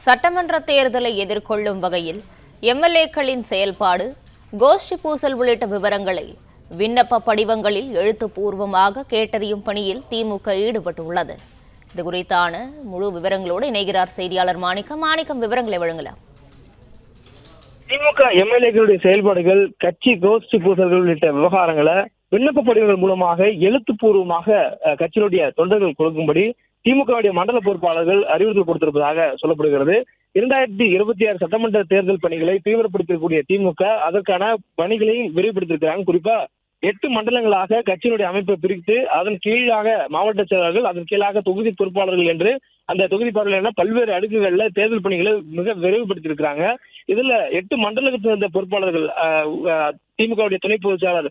சட்டமன்ற தேர்தலை எதிர்கொள்ளும் வகையில் எம்எல்ஏக்களின் செயல்பாடு, கோஷ்டி பூசல் உள்ளிட்ட விவரங்களை விண்ணப்ப படிவங்களில் எழுத்துப்பூர்வமாக கேட்டறியும் பணியில் திமுக ஈடுபட்டுள்ளது. இது குறித்தான முழு விவரங்களோடு இணைகிறார் செய்தியாளர் மாணிக்கம். விவரங்களை வழங்கலாம். திமுக எம்எல்ஏக்களுடைய செயல்பாடுகள், கட்சி கோஷ்டி பூசல்கள் உள்ளிட்ட விவகாரங்களை விண்ணப்ப படிவங்கள் மூலமாக எழுத்துப்பூர்வமாக கட்சியினுடைய தொண்டர்கள் கொடுக்கும்படி திமுகவுடைய மண்டல பொறுப்பாளர்கள் அறிவுறுத்தல் கொடுத்திருப்பதாக சொல்லப்படுகிறது. 2026 சட்டமன்ற தேர்தல் பணிகளை தீவிரப்படுத்தக்கூடிய திமுக அதற்கான பணிகளை விரிவுபடுத்தியிருக்கிறாங்க. குறிப்பா 8 மண்டலங்களாக கட்சியினுடைய அமைப்பை பிரித்து அதன் கீழாக மாவட்ட செயலாளர்கள், அதன் கீழாக தொகுதி பொறுப்பாளர்கள் என்று அந்த தொகுதி பொறுப்பாளர்கள் பல்வேறு அடுக்குகள்ல தேர்தல் பணிகளை மிக விரைவுபடுத்தியிருக்கிறாங்க. இதுல 8 மண்டலத்தை சேர்ந்த பொறுப்பாளர்கள் திமுகவுடைய துணை பொதுச் செயலாளர்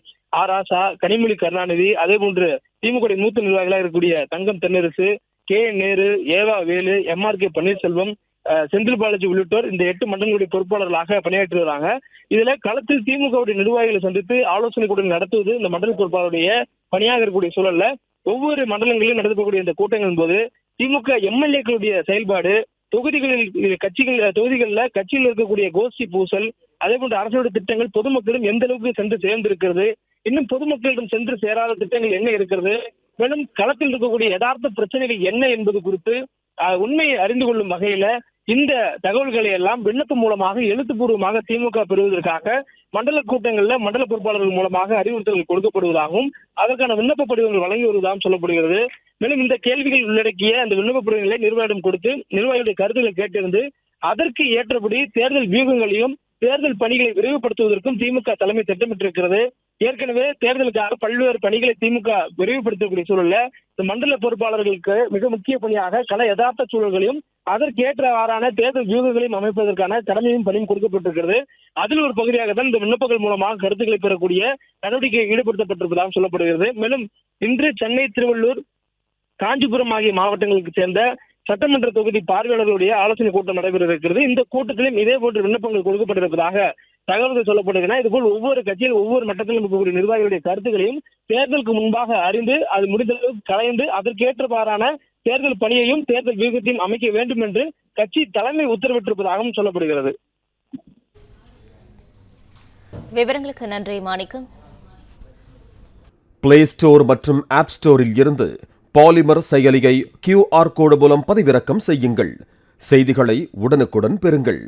ராசா, கனிமொழி கருணாநிதி, அதே போன்று திமுக மூத்த நிர்வாகிகளாக இருக்கக்கூடிய தங்கம் தென்னரசு, கே நேரு, ஏவா வேலு, MRK பன்னீர்செல்வம், செந்தில் பாலாஜி உள்ளிட்டோர் இந்த 8 மண்டலங்களுடைய பொறுப்பாளர்களாக பணியாற்றி வருகிறாங்க. இதுல களத்தில் திமுகவுடைய நிர்வாகிகளை சந்தித்து ஆலோசனை கூட்டம் நடத்துவது இந்த மண்டல பொறுப்பாளருடைய பணியாக இருக்கக்கூடிய சூழல்ல ஒவ்வொரு மண்டலங்களிலும் நடத்தக்கூடிய இந்த கூட்டங்களின் போது திமுக எம்எல்ஏக்களுடைய செயல்பாடு, தொகுதிகளில் கட்சியில் இருக்கக்கூடிய கோஷ்டி பூசல், அதே போன்ற அரசுடைய திட்டங்கள் பொதுமக்களிடம் எந்த அளவுக்கு சென்று சேர்ந்திருக்கிறது, இன்னும் பொதுமக்களிடம் சென்று சேராத திட்டங்கள் என்ன இருக்கிறது, மேலும் களத்தில் இருக்கக்கூடிய யதார்த்த பிரச்சனைகள் என்ன என்பது குறித்து உண்மையை அறிந்து கொள்ளும் வகையில இந்த தகவல்களை எல்லாம் விண்ணப்பம் மூலமாக எழுத்துப்பூர்வமாக திமுக பெறுவதற்காக மண்டல கூட்டங்கள்ல மண்டல பொறுப்பாளர்கள் மூலமாக அறிவுறுத்தல்கள் கொடுக்கப்படுவதாகவும் அதற்கான விண்ணப்ப படிவங்கள் வழங்கி வருவதாகவும் சொல்லப்படுகிறது. மேலும் இந்த கேள்விகள் உள்ளடக்கிய அந்த விண்ணப்ப படிவங்களை நிர்வாகிடம் கொடுத்து நிர்வாகிகளுடைய கருத்துக்களை கேட்டிருந்து அதற்கு ஏற்றபடி தேர்தல் வியூகங்களையும் தேர்தல் பணிகளை விரைவுபடுத்துவதற்கும் திமுக தலைமை திட்டமிட்டிருக்கிறது. ஏற்கனவே தேர்தலுக்காக பல்வேறு பணிகளை திமுக விரைவுபடுத்தக்கூடிய சூழல்ல இந்த மண்டல பொறுப்பாளர்களுக்கு மிக முக்கிய பணியாக கள யதார்த்த சூழல்களையும் அதற்கேற்றவாறான தேர்தல் வியூகங்களையும் அமைப்பதற்கான கடமையும் பணியும் கொடுக்கப்பட்டிருக்கிறது. அதில் ஒரு பகுதியாக தான் இந்த விண்ணப்பங்கள் மூலமாக கருத்துக்களை பெறக்கூடிய நடவடிக்கை ஈடுபடுத்தப்பட்டிருப்பதாக சொல்லப்படுகிறது. மேலும் இன்று சென்னை, திருவள்ளூர், காஞ்சிபுரம் ஆகிய மாவட்டங்களுக்கு சேர்ந்த சட்டமன்ற தொகுதி பார்வையாளர்களுடைய ஆலோசனை கூட்டம் நடைபெற இருக்கிறது. இந்த கூட்டத்திலும் இதே போன்ற விண்ணப்பங்கள் கொடுக்கப்பட்டிருப்பதாக தகவல்கள் சொல்லப்படுகின்றன. இதுபோல் ஒவ்வொரு கட்சியில் ஒவ்வொரு மட்டத்திலும் இருக்கக்கூடிய நிர்வாகிகளுடைய கருத்துக்களையும் தேர்தலுக்கு முன்பாக அறிந்து அது முடிந்தளவுக்கு கலைந்து அதற்கேற்றவாறான தேர்தல் பணியையும் தேர்தல் வியூகத்தையும் அமைக்க வேண்டும் என்று கட்சி தலைமை உத்தரவிட்டிருப்பதாகவும் சொல்லப்படுகிறது. விவரங்களுக்கு நன்றி மாணிக்கம். பிளே ஸ்டோர் மற்றும் ஆப் ஸ்டோரில் இருந்து பாலிமர் செயலியை QR கோடு மூலம் பதிவிறக்கம் செய்யுங்கள். செய்திகளை உடனுக்குடன் பெறுங்கள்.